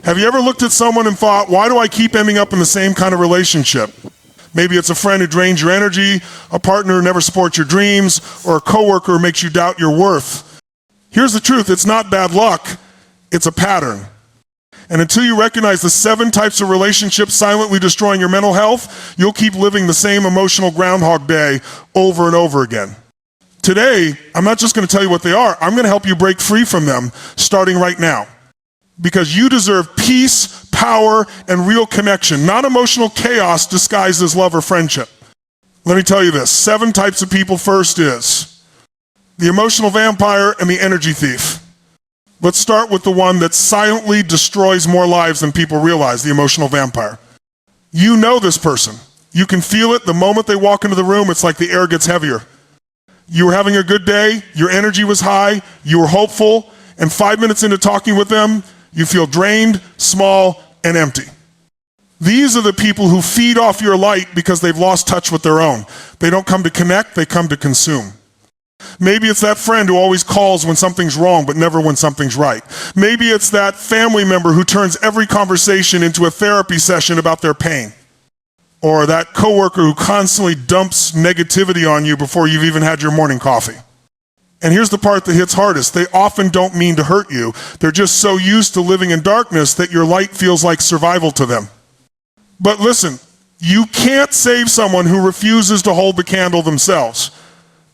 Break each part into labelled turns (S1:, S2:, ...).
S1: Have you ever looked at someone and thought, why do I keep ending up in the same kind of relationship? Maybe it's a friend who drains your energy, a partner who never supports your dreams, or a coworker who makes you doubt your worth. Here's the truth, it's not bad luck, it's a pattern. And until you recognize the 7 types of relationships silently destroying your mental health, you'll keep living the same emotional Groundhog Day over and over again. Today, I'm not just going to tell you what they are, I'm going to help you break free from them starting right now. Because you deserve peace, power, and real connection, not emotional chaos disguised as love or friendship. Let me tell you this, 7 types of people. First is the emotional vampire and the energy thief. Let's start with the one that silently destroys more lives than people realize, the emotional vampire. You know this person. You can feel it the moment they walk into the room, it's like the air gets heavier. You were having a good day, your energy was high, you were hopeful, and 5 minutes into talking with them, you feel drained, small, and empty. These are the people who feed off your light because they've lost touch with their own. They don't come to connect, they come to consume. Maybe it's that friend who always calls when something's wrong but never when something's right. Maybe it's that family member who turns every conversation into a therapy session about their pain. Or that coworker who constantly dumps negativity on you before you've even had your morning coffee. And here's the part that hits hardest. They often don't mean to hurt you. They're just so used to living in darkness that your light feels like survival to them. But listen, you can't save someone who refuses to hold the candle themselves.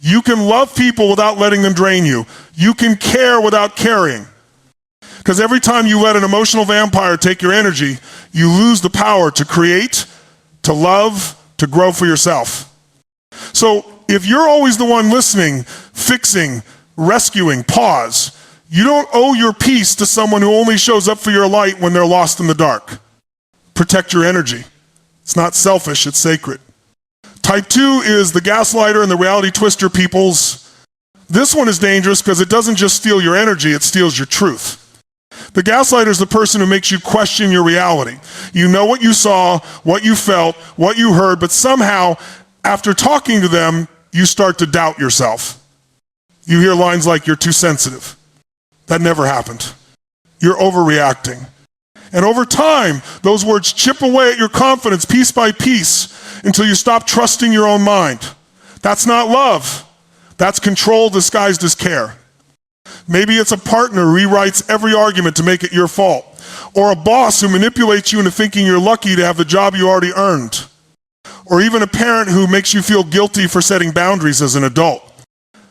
S1: You can love people without letting them drain you. You can care without caring. Because every time you let an emotional vampire take your energy, you lose the power to create, to love, to grow for yourself. So if you're always the one listening, fixing, rescuing, pause, you don't owe your peace to someone who only shows up for your light when they're lost in the dark. Protect your energy. It's not selfish, it's sacred. Type 2 is the gaslighter and the reality twister peoples. This one is dangerous because it doesn't just steal your energy, it steals your truth. The gaslighter is the person who makes you question your reality. You know what you saw, what you felt, what you heard, but somehow, after talking to them, you start to doubt yourself. You hear lines like, you're too sensitive. That never happened. You're overreacting. And over time, those words chip away at your confidence piece by piece until you stop trusting your own mind. That's not love. That's control disguised as care. Maybe it's a partner who rewrites every argument to make it your fault. Or a boss who manipulates you into thinking you're lucky to have the job you already earned. Or even a parent who makes you feel guilty for setting boundaries as an adult.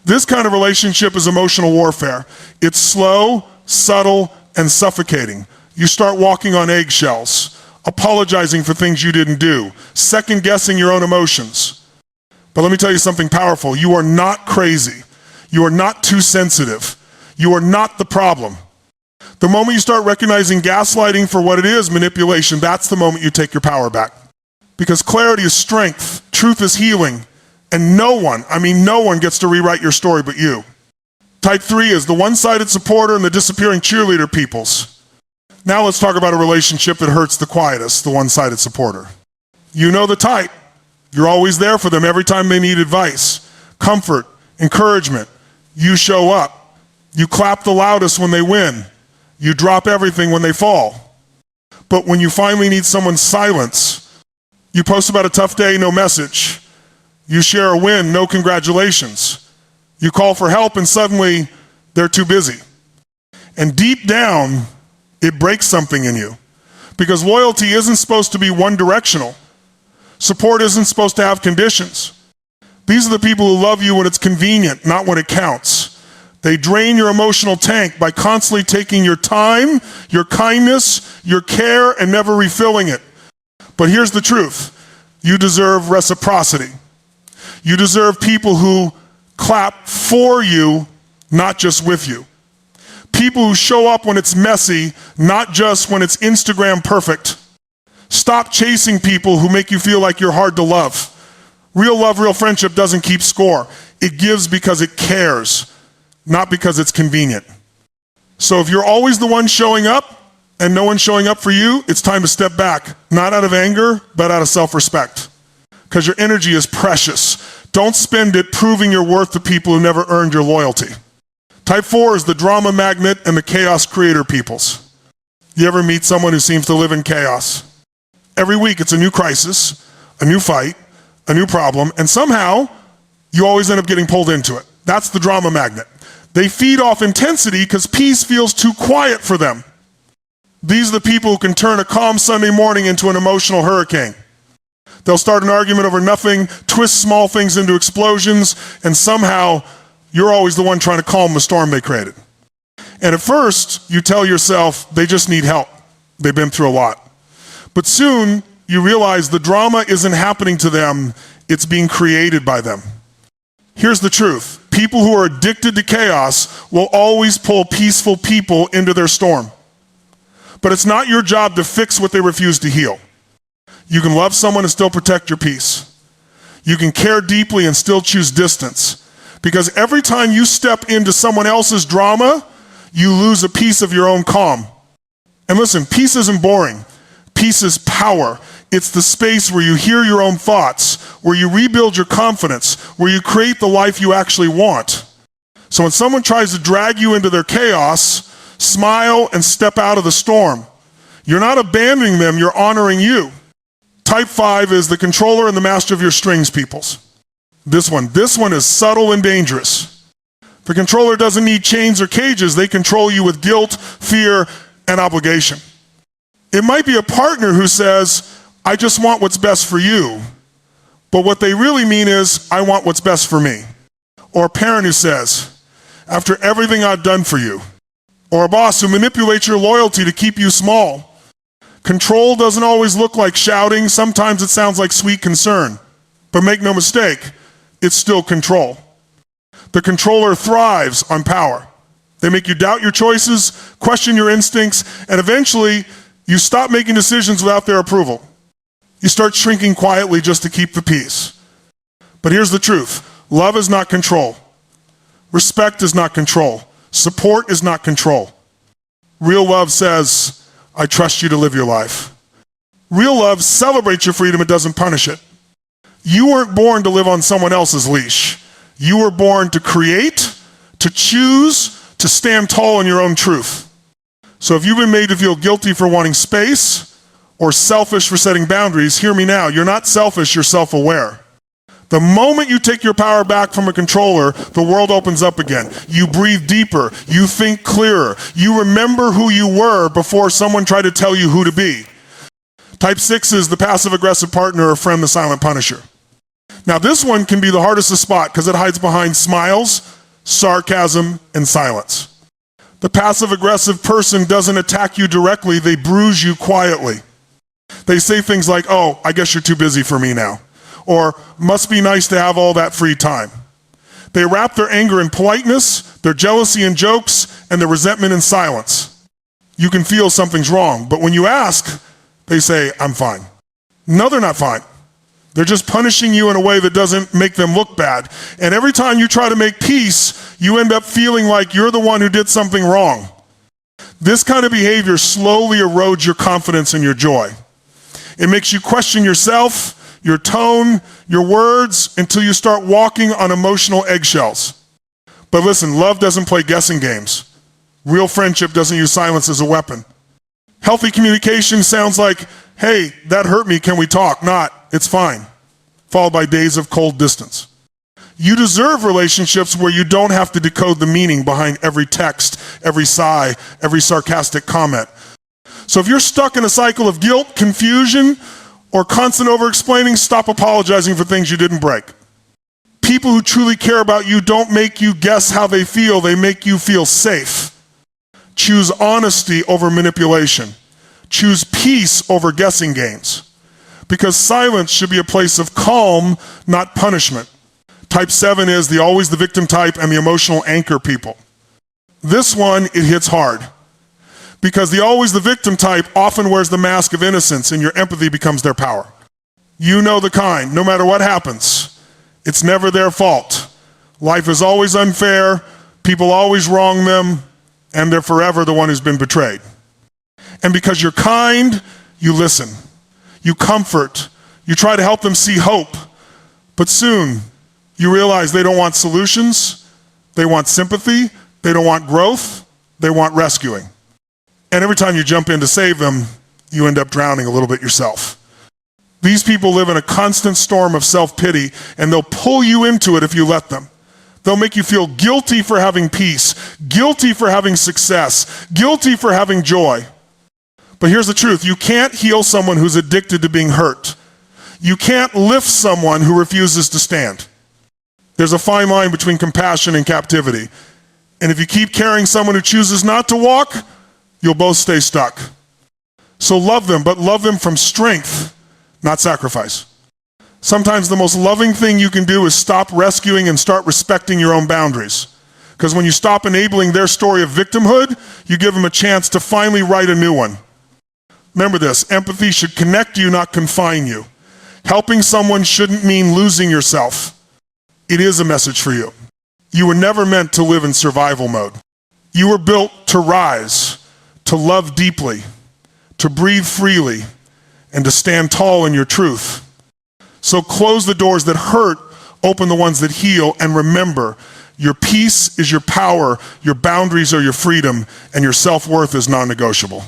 S1: This kind of relationship is emotional warfare. It's slow, subtle, and suffocating. You start walking on eggshells, apologizing for things you didn't do, second-guessing your own emotions. But let me tell you something powerful. You are not crazy. You are not too sensitive. You are not the problem. The moment you start recognizing gaslighting for what it is, manipulation, that's the moment you take your power back. Because clarity is strength, truth is healing, and no one gets to rewrite your story but you. Type 3 is the one-sided supporter and the disappearing cheerleader peoples. Now let's talk about a relationship that hurts the quietest, the one-sided supporter. You know the type. You're always there for them every time they need advice, comfort, encouragement. You show up. You clap the loudest when they win. You drop everything when they fall. But when you finally need someone's silence, you post about a tough day, no message. You share a win, no congratulations. You call for help and suddenly they're too busy. And deep down, it breaks something in you. Because loyalty isn't supposed to be one-directional. Support isn't supposed to have conditions. These are the people who love you when it's convenient, not when it counts. They drain your emotional tank by constantly taking your time, your kindness, your care, and never refilling it. But here's the truth. You deserve reciprocity. You deserve people who clap for you, not just with you. People who show up when it's messy, not just when it's Instagram perfect. Stop chasing people who make you feel like you're hard to love. Real love, real friendship doesn't keep score. It gives because it cares, not because it's convenient. So if you're always the one showing up and no one's showing up for you, it's time to step back, not out of anger, but out of self-respect. Because your energy is precious. Don't spend it proving your worth to people who never earned your loyalty. Type 4 is the drama magnet and the chaos creator peoples. You ever meet someone who seems to live in chaos? Every week it's a new crisis, a new fight, a new problem, and somehow you always end up getting pulled into it. That's the drama magnet. They feed off intensity because peace feels too quiet for them. These are the people who can turn a calm Sunday morning into an emotional hurricane. They'll start an argument over nothing, twist small things into explosions, and somehow you're always the one trying to calm the storm they created. And at first, you tell yourself they just need help. They've been through a lot. But soon, you realize the drama isn't happening to them, it's being created by them. Here's the truth. People who are addicted to chaos will always pull peaceful people into their storm. But it's not your job to fix what they refuse to heal. You can love someone and still protect your peace. You can care deeply and still choose distance. Because every time you step into someone else's drama, you lose a piece of your own calm. And listen, peace isn't boring. Peace is power. It's the space where you hear your own thoughts, where you rebuild your confidence, where you create the life you actually want. So when someone tries to drag you into their chaos, smile and step out of the storm. You're not abandoning them, you're honoring you. Type 5 is the controller and the master of your strings, peoples. This one is subtle and dangerous. The controller doesn't need chains or cages. They control you with guilt, fear, and obligation. It might be a partner who says, I just want what's best for you. But what they really mean is, I want what's best for me. Or a parent who says, after everything I've done for you. Or a boss who manipulates your loyalty to keep you small. Control doesn't always look like shouting. Sometimes it sounds like sweet concern. But make no mistake, it's still control. The controller thrives on power. They make you doubt your choices, question your instincts, and eventually you stop making decisions without their approval. You start shrinking quietly just to keep the peace. But here's the truth. Love is not control. Respect is not control. Support is not control. Real love says, I trust you to live your life. Real love celebrates your freedom, it doesn't punish it. You weren't born to live on someone else's leash. You were born to create, to choose, to stand tall in your own truth. So if you've been made to feel guilty for wanting space or selfish for setting boundaries, hear me now. You're not selfish, you're self-aware. The moment you take your power back from a controller, the world opens up again. You breathe deeper. You think clearer. You remember who you were before someone tried to tell you who to be. Type 6 is the passive-aggressive partner or friend, the silent punisher. Now this one can be the hardest to spot because it hides behind smiles, sarcasm, and silence. The passive-aggressive person doesn't attack you directly, they bruise you quietly. They say things like, oh, I guess you're too busy for me now. Or, must be nice to have all that free time. They wrap their anger in politeness, their jealousy in jokes, and their resentment in silence. You can feel something's wrong, but when you ask, they say, I'm fine. No, they're not fine. They're just punishing you in a way that doesn't make them look bad. And every time you try to make peace, you end up feeling like you're the one who did something wrong. This kind of behavior slowly erodes your confidence and your joy. It makes you question yourself, your tone, your words, until you start walking on emotional eggshells. But listen, love doesn't play guessing games. Real friendship doesn't use silence as a weapon. Healthy communication sounds like, hey, that hurt me, can we talk? Not, it's fine. Followed by days of cold distance. You deserve relationships where you don't have to decode the meaning behind every text, every sigh, every sarcastic comment. So if you're stuck in a cycle of guilt, confusion, or constant over-explaining, stop apologizing for things you didn't break. People who truly care about you don't make you guess how they feel, they make you feel safe. Choose honesty over manipulation. Choose peace over guessing games. Because silence should be a place of calm, not punishment. Type 7 is always the victim type and the emotional anchor people. This one, it hits hard. Because the always the victim type often wears the mask of innocence and your empathy becomes their power. You know the kind, no matter what happens. It's never their fault. Life is always unfair, people always wrong them, and they're forever the one who's been betrayed. And because you're kind, you listen. You comfort. You try to help them see hope. But soon, you realize they don't want solutions, they want sympathy, they don't want growth, they want rescuing. And every time you jump in to save them, you end up drowning a little bit yourself. These people live in a constant storm of self-pity, and they'll pull you into it if you let them. They'll make you feel guilty for having peace, guilty for having success, guilty for having joy. But here's the truth. You can't heal someone who's addicted to being hurt. You can't lift someone who refuses to stand. There's a fine line between compassion and captivity. And if you keep carrying someone who chooses not to walk, you'll both stay stuck. So love them, but love them from strength, not sacrifice. Sometimes the most loving thing you can do is stop rescuing and start respecting your own boundaries. Because when you stop enabling their story of victimhood, you give them a chance to finally write a new one. Remember this, empathy should connect you, not confine you. Helping someone shouldn't mean losing yourself. It is a message for you. You were never meant to live in survival mode. You were built to rise, to love deeply, to breathe freely, and to stand tall in your truth. So close the doors that hurt, open the ones that heal, and remember, your peace is your power, your boundaries are your freedom, and your self-worth is non-negotiable.